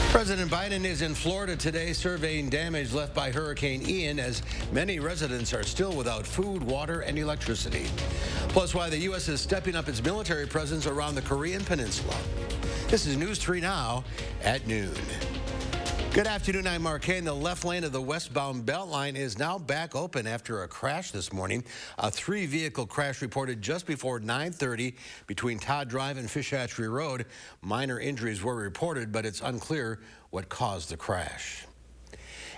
President Biden is in Florida today surveying damage left by Hurricane Ian as many residents are still without food, water, and electricity. Plus, why the U.S. is stepping up its military presence around the Korean Peninsula. This is News 3 Now at noon. Good afternoon, I'm Mark Kane. The left lane of the westbound Beltline is now back open after a crash this morning. A three-vehicle crash reported just before 9:30 between Todd Drive and Fish Hatchery Road. Minor injuries were reported, but it's unclear what caused the crash.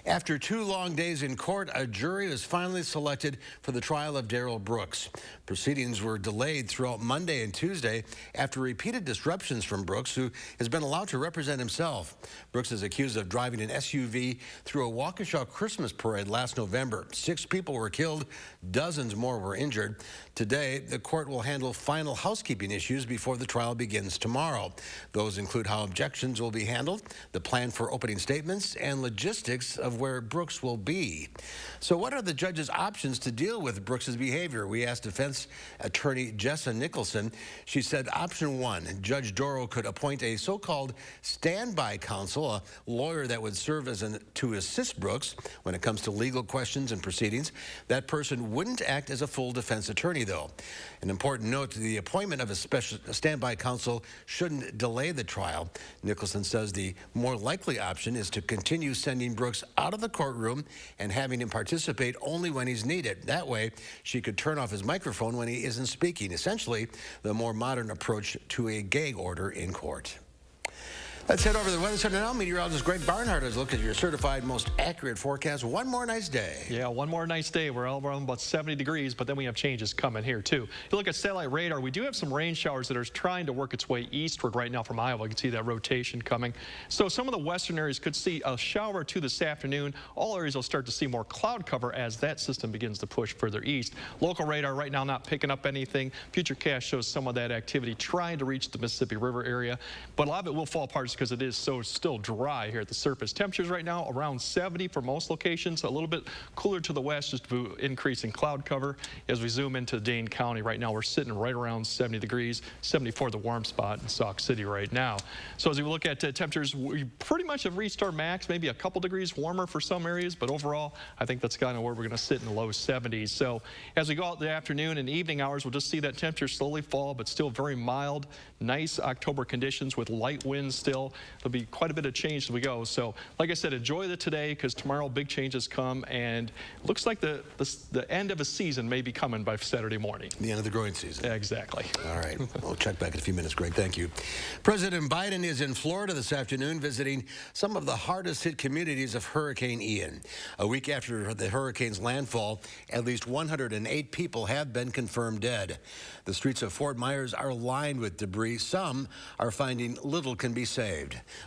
After 2 long days in court, a jury was finally selected for the trial of Darrell Brooks. Proceedings were delayed throughout Monday and Tuesday after repeated disruptions from Brooks, who has been allowed to represent himself. Brooks is accused of driving an SUV through a Waukesha Christmas parade last November. 6 people were killed, dozens more were injured. Today, the court will handle final housekeeping issues before the trial begins tomorrow. Those include how objections will be handled, the plan for opening statements, and logistics of where Brooks will be. So what are the judge's options to deal with Brooks's behavior? We asked defense attorney Jessa Nicholson. She said option 1, Judge Doro could appoint a so-called standby counsel, a lawyer that would serve as to assist Brooks when it comes to legal questions and proceedings. That person wouldn't act as a full defense attorney, though. An important note, the appointment of a standby counsel shouldn't delay the trial. Nicholson says the more likely option is to continue sending Brooks out of the courtroom and having him participate only when he's needed. That way, she could turn off his microphone when he isn't speaking. Essentially, the more modern approach to a gag order in court. Let's head over to the Weather Center now. Meteorologist Greg Barnhart has looked at your certified most accurate forecast. One more nice day. Yeah, one more nice day. We're all around about 70 degrees, but then we have changes coming here, too. If you look at satellite radar, we do have some rain showers that are trying to work its way eastward right now from Iowa. You can see that rotation coming. So some of the western areas could see a shower or two this afternoon. All areas will start to see more cloud cover as that system begins to push further east. Local radar right now not picking up anything. Futurecast shows some of that activity trying to reach the Mississippi River area, but a lot of it will fall apart just because it is so still dry here at the surface. Temperatures right now around 70 for most locations, a little bit cooler to the west just due to increasing cloud cover. As we zoom into Dane County right now, we're sitting right around 70 degrees, 74 the warm spot in Sauk City right now. So as we look at temperatures, we pretty much have reached our max, maybe a couple degrees warmer for some areas, but overall I think that's kind of where we're going to sit in the low 70s. So as we go out the afternoon and evening hours, we'll just see that temperature slowly fall, but still very mild, nice October conditions with light winds still. There'll be quite a bit of change as we go. So like I said, enjoy the today because tomorrow big changes come, and it looks like the end of a season may be coming by Saturday morning. The end of the growing season. Yeah, exactly. All right. We'll check back in a few minutes, Greg. Thank you. President Biden is in Florida this afternoon visiting some of the hardest hit communities of Hurricane Ian. A week after the hurricane's landfall, at least 108 people have been confirmed dead. The streets of Fort Myers are lined with debris. Some are finding little can be saved.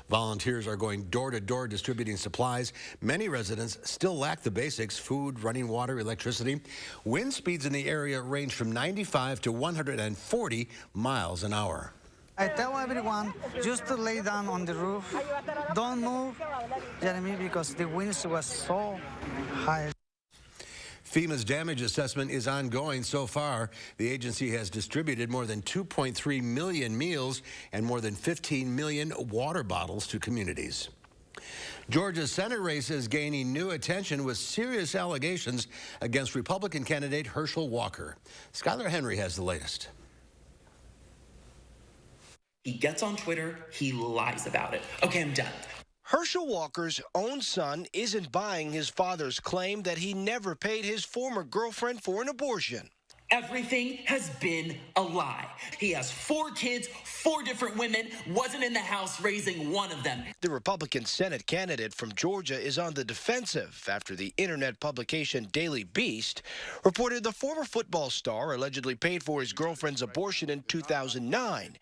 Volunteers are going door to door distributing supplies. Many residents still lack the basics: food, running water, electricity. Wind speeds in the area range from 95 to 140 miles an hour. I tell everyone just to lay down on the roof. Don't move, Jeremy, because the winds was so high. FEMA's damage assessment is ongoing. So far, the agency has distributed more than 2.3 million meals and more than 15 million water bottles to communities. Georgia's Senate race is gaining new attention with serious allegations against Republican candidate Herschel Walker. Skylar Henry has the latest. He gets on Twitter, he lies about it. Okay, I'm done. Herschel Walker's own son isn't buying his father's claim that he never paid his former girlfriend for an abortion. Everything has been a lie. He has 4 kids, 4 different women, wasn't in the house raising one of them. The Republican Senate candidate from Georgia is on the defensive after the internet publication Daily Beast reported the former football star allegedly paid for his girlfriend's abortion in 2009.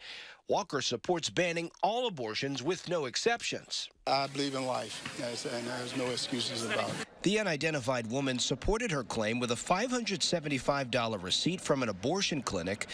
Walker supports banning all abortions with no exceptions. I believe in life, yes, and there's no excuses about it. The unidentified woman supported her claim with a $575 receipt from an abortion clinic,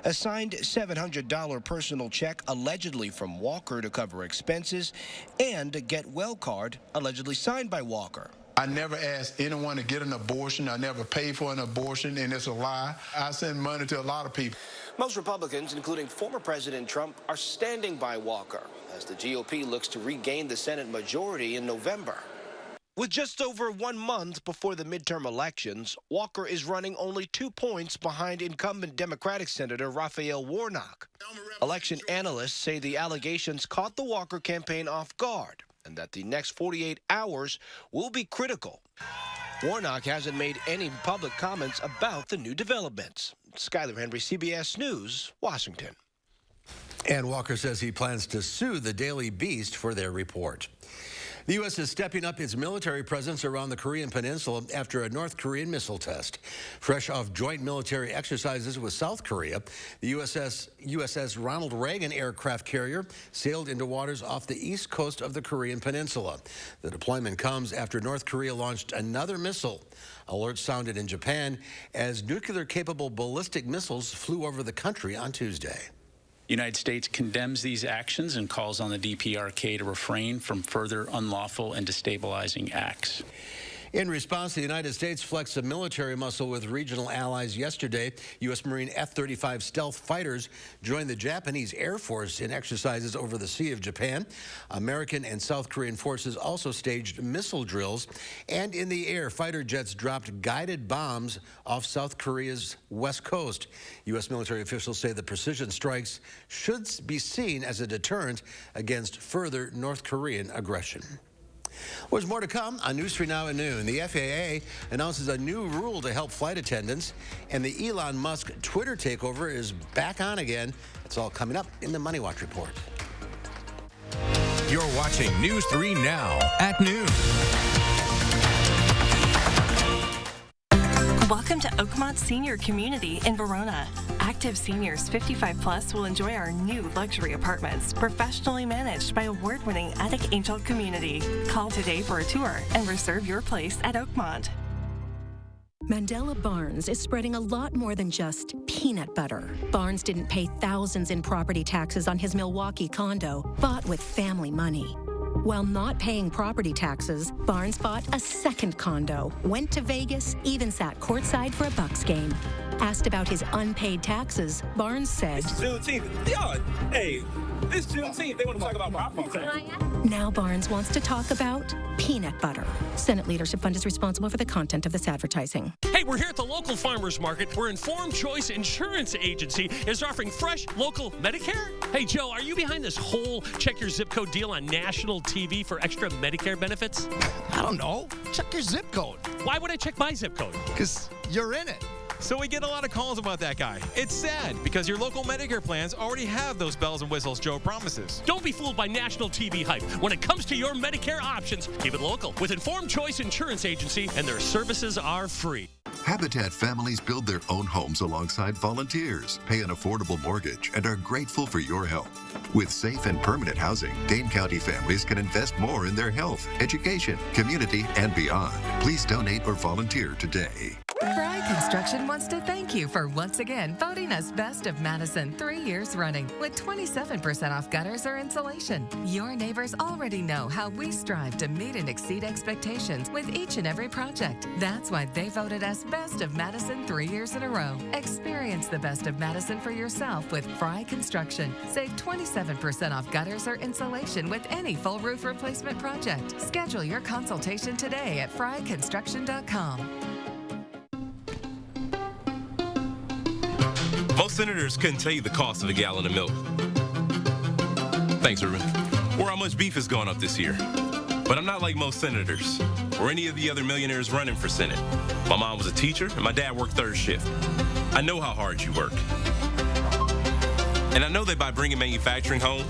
a signed $700 personal check allegedly from Walker to cover expenses, and a get well card allegedly signed by Walker. I never asked anyone to get an abortion. I never paid for an abortion, and it's a lie. I send money to a lot of people. Most Republicans, including former President Trump, are standing by Walker as the GOP looks to regain the Senate majority in November. With just over 1 month before the midterm elections, Walker is running only 2 points behind incumbent Democratic Senator Raphael Warnock. Election analysts say the allegations caught the Walker campaign off guard and that the next 48 hours will be critical. Warnock hasn't made any public comments about the new developments. Skyler Henry, CBS News, Washington. And Walker says he plans to sue the Daily Beast for their report. The U.S. is stepping up its military presence around the Korean Peninsula after a North Korean missile test. Fresh off joint military exercises with South Korea, the USS Ronald Reagan aircraft carrier sailed into waters off the east coast of the Korean Peninsula. The deployment comes after North Korea launched another missile. Alerts sounded in Japan as nuclear-capable ballistic missiles flew over the country on Tuesday. The United States condemns these actions and calls on the DPRK to refrain from further unlawful and destabilizing acts. In response, the United States flexed a military muscle with regional allies yesterday. U.S. Marine F-35 stealth fighters joined the Japanese Air Force in exercises over the Sea of Japan. American and South Korean forces also staged missile drills. And in the air, fighter jets dropped guided bombs off South Korea's west coast. U.S. military officials say the precision strikes should be seen as a deterrent against further North Korean aggression. There's more to come on News 3 Now at noon. The FAA announces a new rule to help flight attendants, and the Elon Musk Twitter takeover is back on again. It's all coming up in the Money Watch Report. You're watching News 3 Now at noon. Welcome to Oakmont Senior Community in Verona. Active seniors 55 plus will enjoy our new luxury apartments, professionally managed by award-winning Attic Angel Community. Call today for a tour and reserve your place at Oakmont. Mandela Barnes is spreading a lot more than just peanut butter. Barnes didn't pay thousands in property taxes on his Milwaukee condo, bought with family money. While not paying property taxes, Barnes bought a second condo, went to Vegas, even sat courtside for a Bucks game. Asked about his unpaid taxes, Barnes said, It's Juneteenth. It's Juneteenth. They want to talk about property tax. Now Barnes wants to talk about peanut butter. Senate Leadership Fund is responsible for the content of this advertising. Hey, we're here at the local farmers market where Informed Choice Insurance Agency is offering fresh local Medicare. Hey, Joe, are you behind this whole check your zip code deal on national TV for extra Medicare benefits? I don't know. Check your zip code. Why would I check my zip code? Because you're in it. So we get a lot of calls about that guy. It's sad because your local Medicare plans already have those bells and whistles Joe promises. Don't be fooled by national TV hype. When it comes to your Medicare options, keep it local with Informed Choice Insurance Agency, and their services are free. Habitat families build their own homes alongside volunteers, pay an affordable mortgage, and are grateful for your help. With safe and permanent housing, Dane County families can invest more in their health, education, community, and beyond. Please donate or volunteer today. Fry Construction wants to thank you for once again voting us Best of Madison 3 years running with 27% off gutters or insulation. Your neighbors already know how we strive to meet and exceed expectations with each and every project. That's why they voted us Best of Madison 3 years in a row. Experience the Best of Madison for yourself with Fry Construction. Save 27% off gutters or insulation with any full roof replacement project. Schedule your consultation today at fryconstruction.com. Most senators couldn't tell you the cost of a gallon of milk. Thanks, Ruben. Or how much beef has gone up this year. But I'm not like most senators or any of the other millionaires running for Senate. My mom was a teacher and my dad worked third shift. I know how hard you work. And I know that by bringing manufacturing home,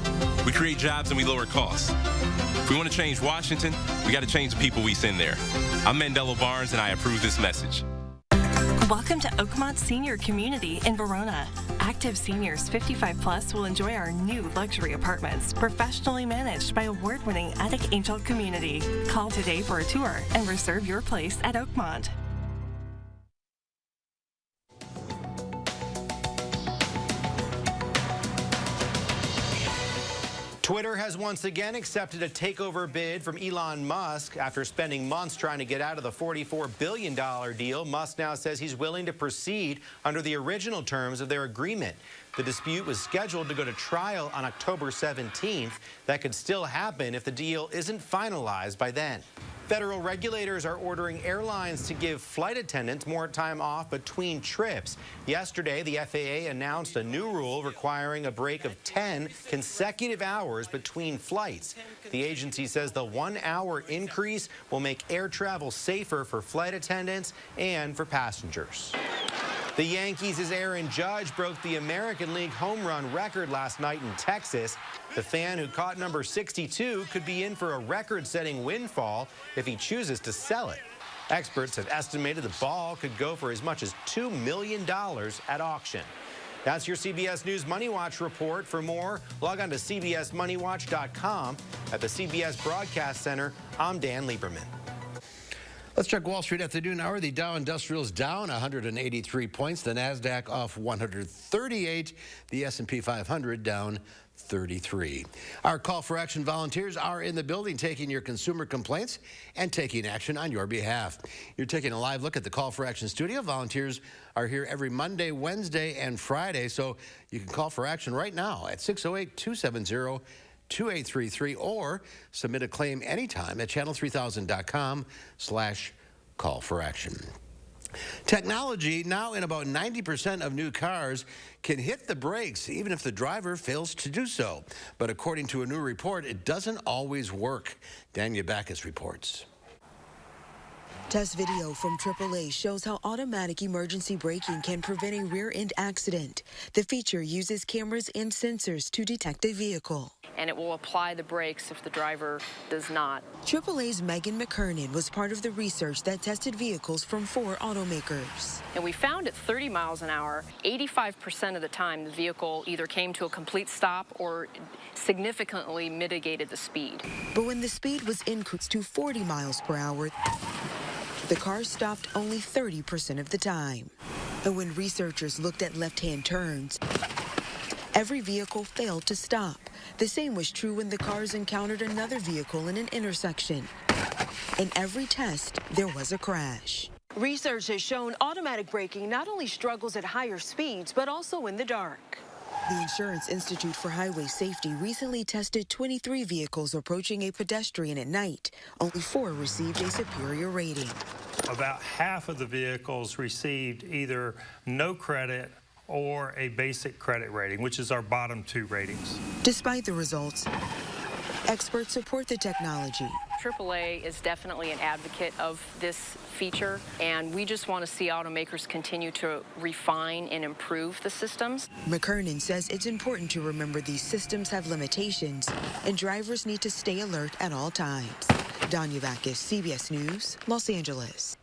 we create jobs and we lower costs. If we want to change Washington, we got to change the people we send there. I'm Mandela Barnes and I approve this message. Welcome to Oakmont Senior Community in Verona. Active seniors 55 plus will enjoy our new luxury apartments, professionally managed by award-winning Attic Angel Community. Call today for a tour and reserve your place at Oakmont. Twitter has once again accepted a takeover bid from Elon Musk. After spending months trying to get out of the $44 billion deal, Musk now says he's willing to proceed under the original terms of their agreement. The dispute was scheduled to go to trial on October 17th. That could still happen if the deal isn't finalized by then. Federal regulators are ordering airlines to give flight attendants more time off between trips. Yesterday, the FAA announced a new rule requiring a break of 10 consecutive hours between flights. The agency says the 1 hour increase will make air travel safer for flight attendants and for passengers. The Yankees' Aaron Judge broke the American League home run record last night in Texas. The fan who caught number 62 could be in for a record-setting windfall if he chooses to sell it. Experts have estimated the ball could go for as much as $2 million at auction. That's your CBS News Money Watch report. For more, log on to cbsmoneywatch.com. At the CBS Broadcast Center, I'm Dan Lieberman. Let's check Wall Street at the noon hour. The Dow Industrials down 183 points. The NASDAQ off 138. The S&P 500 down 33. Our call for action volunteers are in the building taking your consumer complaints and taking action on your behalf. You're taking a live look at the Call for Action studio. Volunteers are here every Monday, Wednesday, and Friday, so you can call for action right now at 608-270-2833 or submit a claim anytime at channel3000.com/call-for-action. Technology now in about 90% of new cars can hit the brakes even if the driver fails to do so. But according to a new report, it doesn't always work. Dania Backus reports. Test video from AAA shows how automatic emergency braking can prevent a rear-end accident. The feature uses cameras and sensors to detect a vehicle. And it will apply the brakes if the driver does not. AAA's Megan McKernan was part of the research that tested vehicles from 4 automakers. And we found at 30 miles an hour, 85% of the time the vehicle either came to a complete stop or significantly mitigated the speed. But when the speed was increased to 40 miles per hour, the car stopped only 30% of the time. And when researchers looked at left-hand turns, every vehicle failed to stop. The same was true when the cars encountered another vehicle in an intersection. In every test, there was a crash. Research has shown automatic braking not only struggles at higher speeds, but also in the dark. The Insurance Institute for Highway Safety recently tested 23 vehicles approaching a pedestrian at night. Only 4 received a superior rating. About half of the vehicles received either no credit or a basic credit rating, which is our bottom 2 ratings. Despite the results, experts support the technology. AAA is definitely an advocate of this feature, and we just want to see automakers continue to refine and improve the systems. McKernan says it's important to remember these systems have limitations, and drivers need to stay alert at all times. Dania Backus, CBS News, Los Angeles.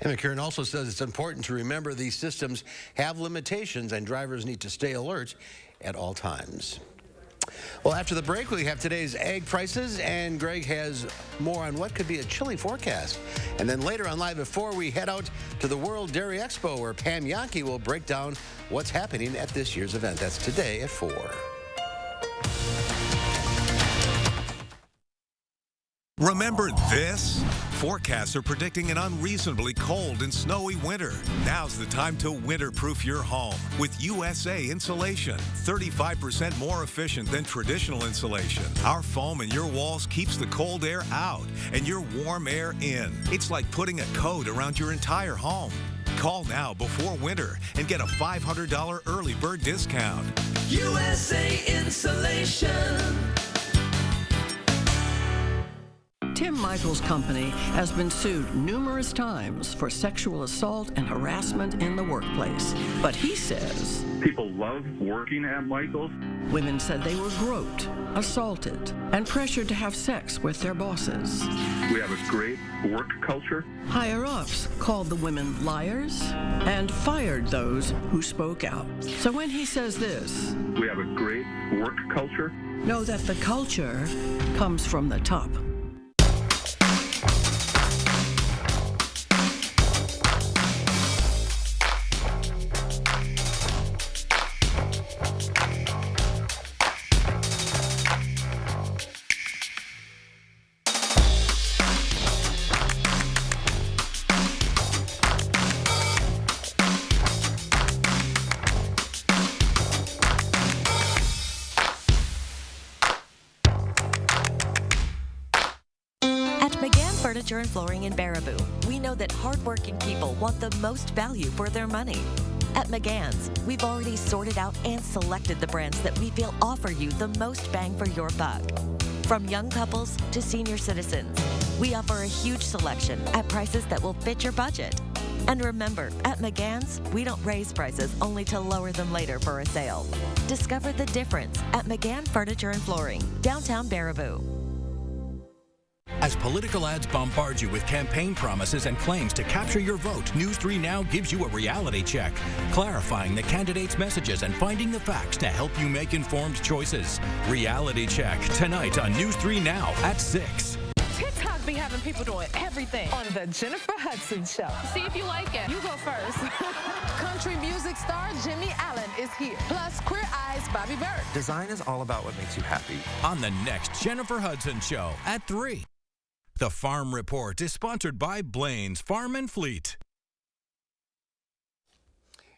And McKernan also says it's important to remember these systems have limitations and drivers need to stay alert at all times. Well, after the break, we have today's egg prices, and Greg has more on what could be a chilly forecast. And then later on Live at 4, we head out to the World Dairy Expo, where Pam Yankee will break down what's happening at this year's event. That's today at 4. Remember this? Forecasts are predicting an unreasonably cold and snowy winter. Now's the time to winterproof your home with USA Insulation. 35% more efficient than traditional insulation. Our foam in your walls keeps the cold air out and your warm air in. It's like putting a coat around your entire home. Call now before winter and get a $500 early bird discount. USA Insulation. Tim Michael's company has been sued numerous times for sexual assault and harassment in the workplace. But he says people love working at Michael's. Women said they were groped, assaulted, and pressured to have sex with their bosses. We have a great work culture. Higher-ups called the women liars and fired those who spoke out. So when he says this, we have a great work culture, know that the culture comes from the top. McGann Furniture and Flooring in Baraboo, we know that hardworking people want the most value for their money. At McGann's, we've already sorted out and selected the brands that we feel offer you the most bang for your buck. From young couples to senior citizens, we offer a huge selection at prices that will fit your budget. And remember, at McGann's, we don't raise prices only to lower them later for a sale. Discover the difference at McGann Furniture and Flooring, downtown Baraboo. As political ads bombard you with campaign promises and claims to capture your vote, News 3 Now gives you a reality check, clarifying the candidates' messages and finding the facts to help you make informed choices. Reality Check, tonight on News 3 Now at 6. TikTok be having people doing everything on the Jennifer Hudson Show. See if you like it. You go first. Country music star Jimmy Allen is here. Plus, Queer Eyes Bobby Bird. Design is all about what makes you happy. On the next Jennifer Hudson Show at 3. The Farm Report is sponsored by Blaine's Farm and Fleet.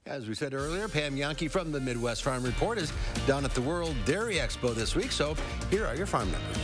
As we said earlier, Pam Yankee from the Midwest Farm Report is down at the World Dairy Expo this week, so here are your farm numbers.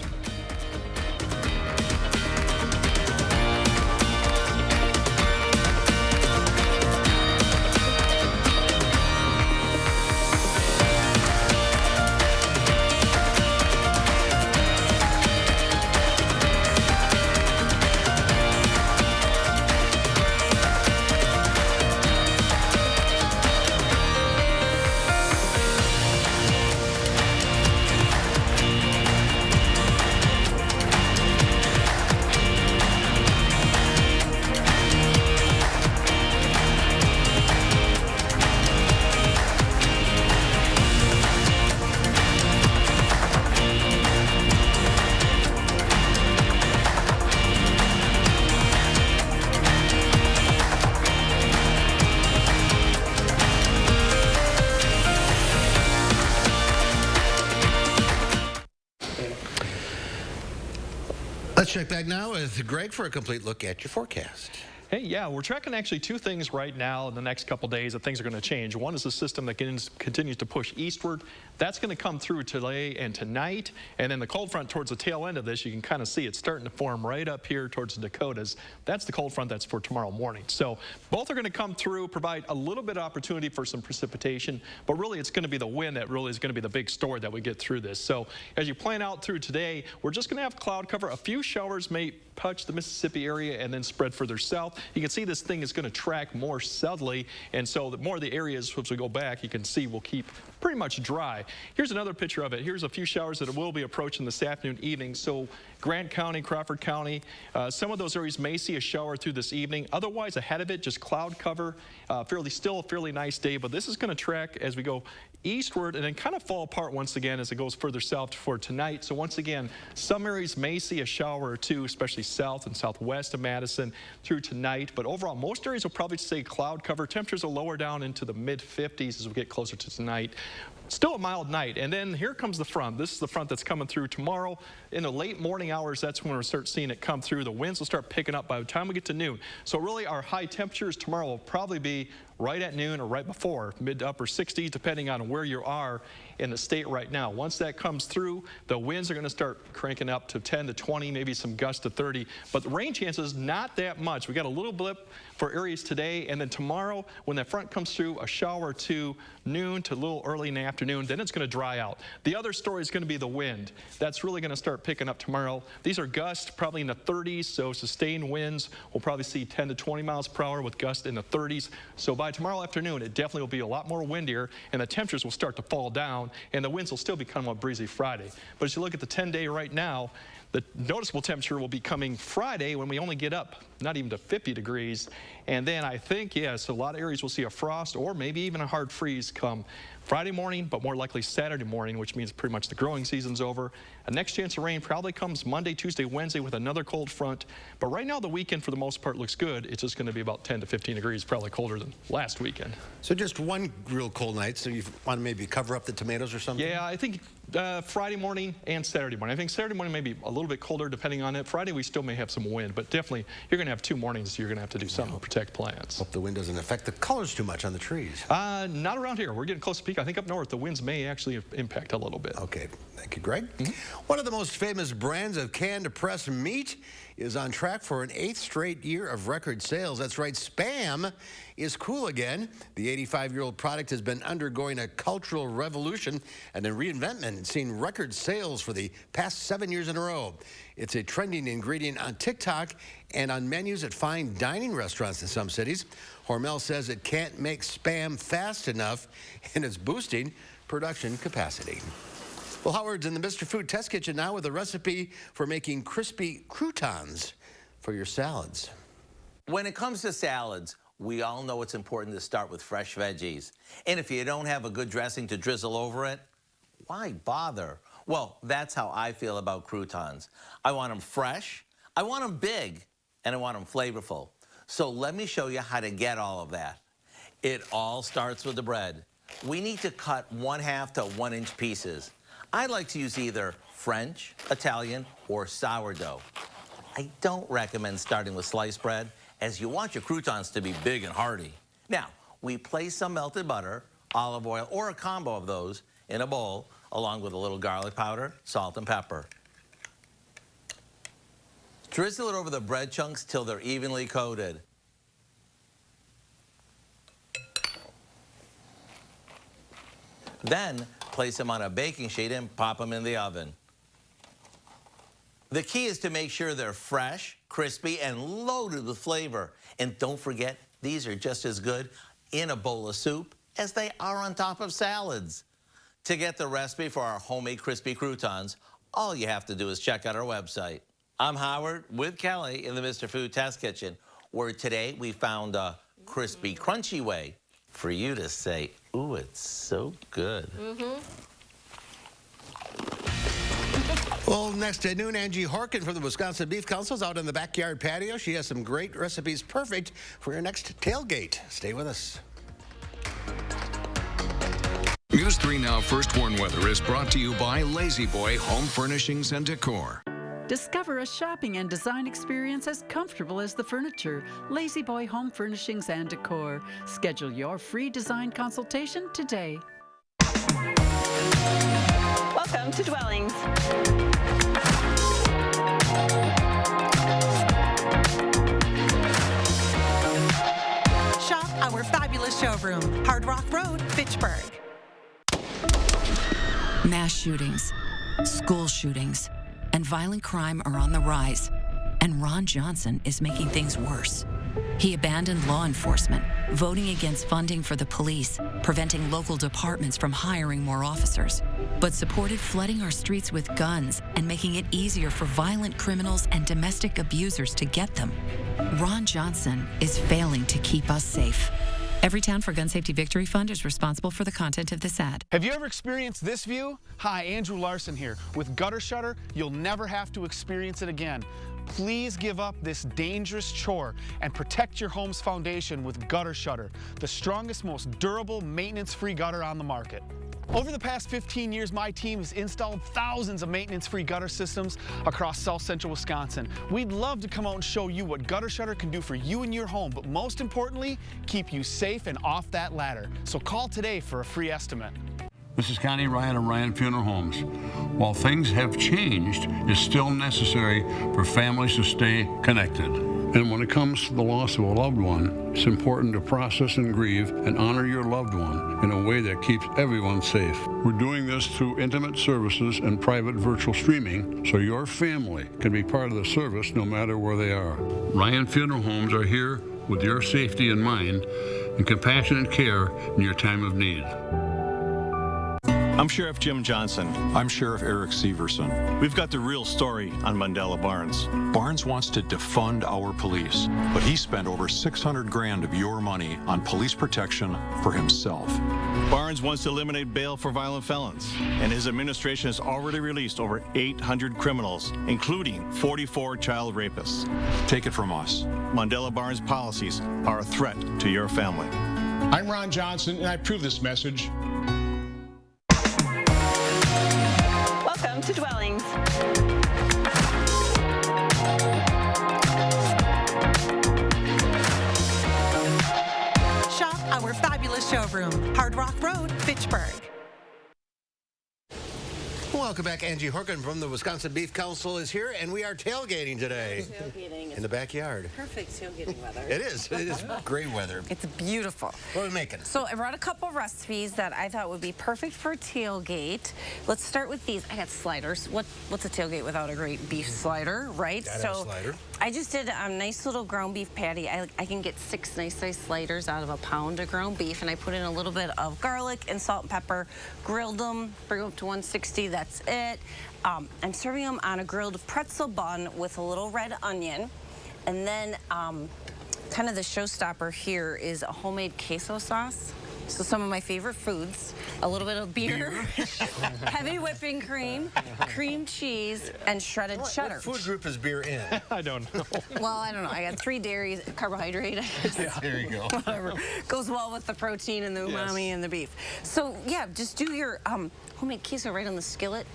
Let's check back now with Greg for a complete look at your forecast. Hey, yeah, we're tracking actually two things right now in the next couple days that things are going to change. One is the system that continues to push eastward. That's going to come through today and tonight. And then the cold front towards the tail end of this, you can kind of see it's starting to form right up here towards the Dakotas. That's the cold front that's for tomorrow morning. So both are going to come through, provide a little bit of opportunity for some precipitation, but really it's going to be the wind that really is going to be the big story that we get through this. So as you plan out through today, we're just going to have cloud cover. A few showers may touch the Mississippi area and then spread further south. You can see this thing is going to track more southerly, and so the more the areas, as we go back, you can see will keep pretty much dry. Here's another picture of it. Here's a few showers that will be approaching this afternoon, evening. So Grant County, Crawford County, some of those areas may see a shower through this evening. Otherwise, ahead of it, just cloud cover. Still a fairly nice day, but this is going to track as we go eastward and then kind of fall apart once again as it goes further south for tonight. So once again, some areas may see a shower or two, especially south and southwest of Madison through tonight. But overall, most areas will probably stay cloud cover. Temperatures will lower down into the mid-50s as we get closer to tonight. Still a mild night, and then here comes the front. This is the front that's coming through tomorrow. In the late morning hours, that's when we'll start seeing it come through. The winds will start picking up by the time we get to noon. So really our high temperatures tomorrow will probably be right at noon or right before, mid to upper 60s, depending on where you are in the state right now. Once that comes through, the winds are going to start cranking up to 10 to 20, maybe some gusts to 30. But the rain chances, not that much. We got a little blip for areas today, and then tomorrow, when that front comes through, a shower or two, noon to a little early in the afternoon, then it's going to dry out. The other story is going to be the wind. That's really going to start picking up tomorrow. These are gusts probably in the 30s, so sustained winds. We'll probably see 10 to 20 miles per hour with gusts in the 30s. So by tomorrow afternoon, it definitely will be a lot more windier, and the temperatures will start to fall down, and the winds will still become a breezy Friday. But as you look at the 10-day right now, the noticeable temperature will be coming Friday when we only get up not even to 50 degrees. And then I think, yes, a lot of areas will see a frost or maybe even a hard freeze come Friday morning, but more likely Saturday morning, which means pretty much the growing season's over. A next chance of rain probably comes Monday, Tuesday, Wednesday with another cold front. But right now the weekend for the most part looks good. It's just going to be about 10 to 15 degrees, probably colder than last weekend. So just one real cold night, so you want to maybe cover up the tomatoes or something? Yeah, I think Friday morning and Saturday morning. I think Saturday morning may be a little bit colder depending on it. Friday we still may have some wind, but definitely you're going to have 2 mornings you're going to have to do something to protect plants. Hope the wind doesn't affect the colors too much on the trees. Not around here. We're getting close to peak. I think up north the winds may actually impact a little bit. Okay, thank you, Greg. One of the most famous brands of canned pressed meat is on track for an 8th straight year of record sales. That's right, Spam is cool again. The 85-year-old product has been undergoing a cultural revolution and a reinvention. It's seen record sales for the past 7 years in a row. It's a trending ingredient on TikTok and on menus at fine dining restaurants in some cities. Hormel says it can't make Spam fast enough, and it's boosting production capacity. Well, Howard's in the Mr. Food Test Kitchen now with a recipe for making crispy croutons for your salads. When it comes to salads, we all know it's important to start with fresh veggies. And if you don't have a good dressing to drizzle over it, why bother? Well, that's how I feel about croutons. I want them fresh, I want them big, and I want them flavorful. So let me show you how to get all of that. It all starts with the bread. We need to cut 1/2 to 1 inch pieces. I like to use either French, Italian, or sourdough. I don't recommend starting with sliced bread, as you want your croutons to be big and hearty. Now, we place some melted butter, olive oil, or a combo of those in a bowl, along with a little garlic powder, salt, and pepper. Drizzle it over the bread chunks till they're evenly coated. Then, place them on a baking sheet and pop them in the oven. The key is to make sure they're fresh, crispy, and loaded with flavor. And don't forget, these are just as good in a bowl of soup as they are on top of salads. To get the recipe for our homemade crispy croutons, all you have to do is check out our website. I'm Howard with Kelly in the Mr. Food Test Kitchen, where today we found a crispy, crunchy way for you to say, ooh, it's so good. Well, next at noon, Angie Horkin from the Wisconsin Beef Council is out in the backyard patio. She has some great recipes perfect for your next tailgate. Stay with us. News 3 Now First Warn Weather is brought to you by Lazy Boy Home Furnishings and Decor. Discover a shopping and design experience as comfortable as the furniture. Lazy Boy Home Furnishings and Decor. Schedule your free design consultation today. Welcome to Dwellings. Shop our fabulous showroom, Hard Rock Road, Fitchburg. Mass shootings, school shootings, and violent crime are on the rise, and Ron Johnson is making things worse. He abandoned law enforcement, voting against funding for the police, preventing local departments from hiring more officers, but supported flooding our streets with guns and making it easier for violent criminals and domestic abusers to get them. Ron Johnson is failing to keep us safe. Every Town for Gun Safety Victory Fund is responsible for the content of this ad. Have you ever experienced this view? Hi, Andrew Larson here. With Gutter Shutter, you'll never have to experience it again. Please give up this dangerous chore and protect your home's foundation with Gutter Shutter, the strongest, most durable, maintenance-free gutter on the market. Over the past 15 years, my team has installed thousands of maintenance-free gutter systems across South Central Wisconsin. We'd love to come out and show you what Gutter Shutter can do for you and your home, but most importantly, keep you safe and off that ladder. So call today for a free estimate. This is Connie Ryan of Ryan Funeral Homes. While things have changed, it's still necessary for families to stay connected. And when it comes to the loss of a loved one, it's important to process and grieve and honor your loved one in a way that keeps everyone safe. We're doing this through intimate services and private virtual streaming, so your family can be part of the service no matter where they are. Ryan Funeral Homes are here with your safety in mind and compassionate care in your time of need. I'm Sheriff Jim Johnson. I'm Sheriff Eric Severson. We've got the real story on Mandela Barnes. Barnes wants to defund our police, but he spent over $600 grand of your money on police protection for himself. Barnes wants to eliminate bail for violent felons, and his administration has already released over 800 criminals, including 44 child rapists. Take it from us. Mandela Barnes policies are a threat to your family. I'm Ron Johnson, and I approve this message. Welcome to Dwellings. Shop our fabulous showroom, Hard Rock Road, Fitchburg. welcome back. Angie Horkin from the Wisconsin Beef Council is here, and we are tailgating today. Tailgating. In the backyard. Perfect tailgating weather. It is. It is great weather. It's beautiful. What are we making? So I brought a couple recipes that I thought would be perfect for a tailgate. Let's start with these. I got sliders. What's a tailgate without a great beef slider, right? So slider. I just did a nice little ground beef patty. I can get 6 nice size sliders out of a pound of ground beef, and I put in a little bit of garlic and salt and pepper, grilled them, bring them up to 160. That's it. I'm serving them on a grilled pretzel bun with a little red onion. And then kind of the showstopper here is a homemade queso sauce. So some of my favorite foods, a little bit of beer. Heavy whipping cream, cream cheese, and shredded cheddar. What food group is beer in? I don't know. Well, I don't know. I got 3 dairies, carbohydrate. Yeah, there you go. Whatever. Goes well with the protein and the umami and the beef. So yeah, just do your homemade queso right on the skillet,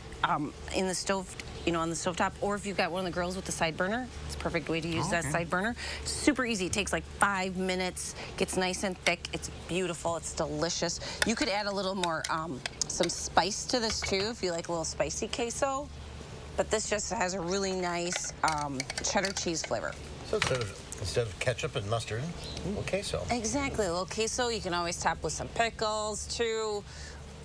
in the stove, on the stovetop, or if you've got one of the grills with the side burner, it's a perfect way to use that side burner. Super easy. It takes like 5 minutes, gets nice and thick. It's beautiful. It's delicious. You could add a little more, some spice to this too, if you like a little spicy queso. But this just has a really nice cheddar cheese flavor. So instead of ketchup and mustard, a little queso. Exactly. A little queso. You can always top with some pickles too.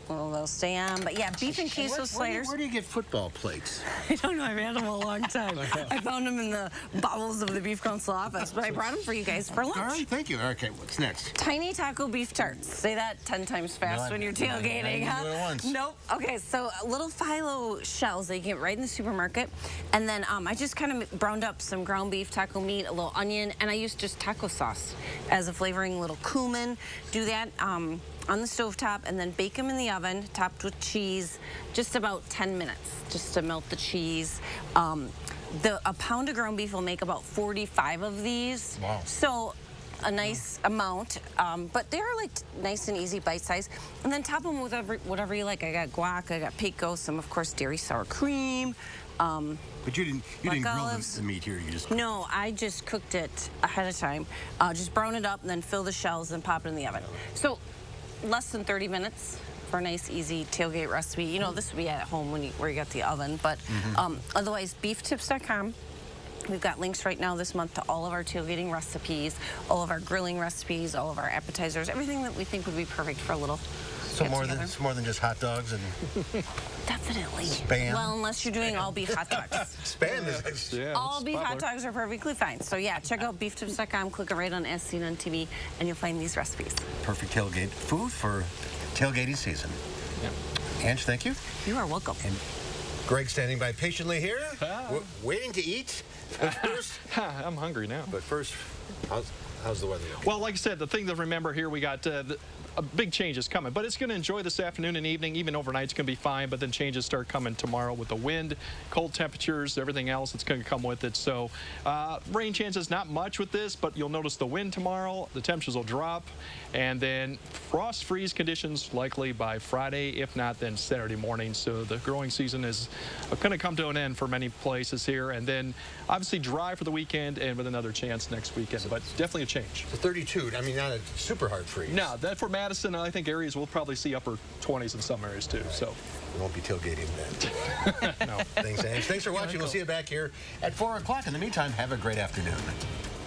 Well, they'll stay on. But yeah, beef and queso sliders. Where do you get football plates? I don't know. I've had them a long time. I found them in the bowels of the Beef Council office, but I brought them for you guys for lunch. All right, thank you. Okay, what's next? Tiny taco beef tarts. Say that 10 times fast when you're tailgating, huh? Do it once. Nope. Okay, so little phyllo shells that you get right in the supermarket. And then I just kind of browned up some ground beef, taco meat, a little onion, and I used just taco sauce as a flavoring, a little cumin. Do that on the stovetop, and then bake them in the oven, topped with cheese, just about 10 minutes, just to melt the cheese. A pound of ground beef will make about 45 of these. Wow. So a nice amount, but they're like nice and easy bite size. And then top them with whatever you like. I got guac, I got pico, some of course dairy sour cream. But you didn't grill the meat here. You just No, I just cooked it ahead of time. Just brown it up and then fill the shells and pop it in the oven. So less than 30 minutes for a nice, easy tailgate recipe. This would be at home where you got the oven. But otherwise, beeftips.com. We've got links right now this month to all of our tailgating recipes, all of our grilling recipes, all of our appetizers, everything that we think would be perfect for a little. So more than just hot dogs and definitely Spam. Well, unless you're doing all beef hot dogs. Spam is all beef hot dogs are perfectly fine. So yeah, check out beeftips.com, click right on As Seen on TV, and you'll find these recipes. Perfect tailgate food for tailgating season. Yeah. Ange, thank you. You are welcome. And Greg standing by patiently here, waiting to eat. First, I'm hungry now. But first, how's the weather looking? Well, like I said, the thing to remember here, we got a big change is coming, but it's going to enjoy this afternoon and evening. Even overnight, it's going to be fine, but then changes start coming tomorrow with the wind, cold temperatures, everything else that's going to come with it. So rain chances, not much with this, but you'll notice the wind tomorrow. The temperatures will drop, and then frost freeze conditions likely by Friday, if not then Saturday morning. So the growing season is going to come to an end for many places here, and then obviously dry for the weekend and with another chance next weekend, but definitely a change. So 32, I mean, not a super hard freeze. No, that for Madison, I think areas will probably see upper 20s in some areas too. Right. So we won't be tailgating then. No. Thanks, Ange. Thanks for watching. We'll see you back here at 4 o'clock. In the meantime, have a great afternoon.